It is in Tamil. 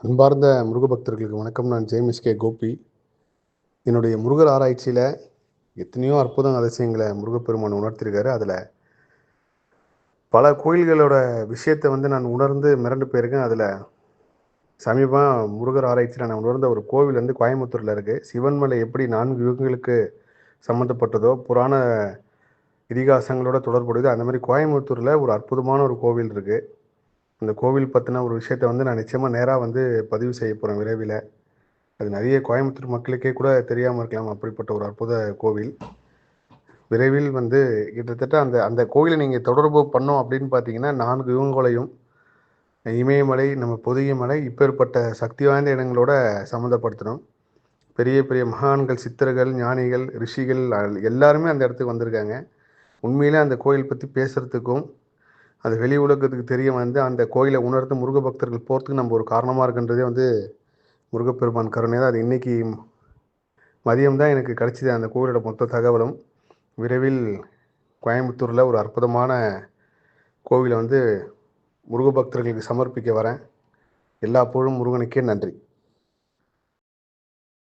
அன்பார்ந்த முருக பக்தர்களுக்கு வணக்கம். நான் ஜேஎம்எஸ்கே கோபி. என்னுடைய முருகர் ஆராய்ச்சியில் எத்தனையோ அற்புதம் அதிசயங்களை முருகப்பெருமான் உணர்த்திருக்காரு. அதில் பல கோயில்களோட விஷயத்தை நான் உணர்ந்து மிரண்டு போயிருக்கேன். அதில் சமீபமாக முருகர் ஆராய்ச்சியில் நான் உணர்ந்த ஒரு கோவில் கோயம்புத்தூரில் இருக்குது. சிவன்மலை எப்படி 4 யுகங்களுக்கு சம்மந்தப்பட்டதோ, புராண இதிகாசங்களோட தொடர்புடையதோ, அந்த மாதிரி கோயம்புத்தூரில் ஒரு அற்புதமான ஒரு கோவில் இருக்குது. அந்த கோவில் பற்றின ஒரு விஷயத்தை நான் நிச்சயமாக நேராக பதிவு செய்ய போகிறேன் விரைவில். அது நிறைய கோயம்புத்தூர் மக்களுக்கே கூட தெரியாமல் இருக்கலாம். அப்படிப்பட்ட ஒரு அற்புத கோவில் விரைவில் கிட்டத்தட்ட அந்த அந்த கோவிலை நீங்கள் தொடர்பு பண்ணோம் அப்படின்னு பார்த்தீங்கன்னா 4 யுகங்களையும் இமயமலை, நம்ம பொதிகை மலை, இப்பேற்பட்ட சக்தி வாய்ந்த இடங்களோட சம்மந்தப்படுத்தணும். பெரிய பெரிய மகான்கள், சித்தர்கள், ஞானிகள், ரிஷிகள் எல்லாருமே அந்த இடத்துக்கு வந்திருக்காங்க. உண்மையிலே அந்த கோயில் பற்றி பேசுகிறதுக்கும் அது வெளி உலகத்துக்கு தெரிய அந்த கோயிலை உணர்ந்து முருக பக்தர்கள் போகிறதுக்கு நம்ம ஒரு காரணமாக இருக்குன்றதே முருகப்பெருமான் கருணை தான். அது இன்னைக்கு மதியம் தான் எனக்கு கிடைச்சிது அந்த கோவிலோட மொத்த தகவலும். விரைவில் கோயம்புத்தூரில் ஒரு அற்புதமான கோவிலை முருக பக்தர்களுக்கு சமர்ப்பிக்க வரேன். எல்லா புகழும் முருகனுக்கே. நன்றி.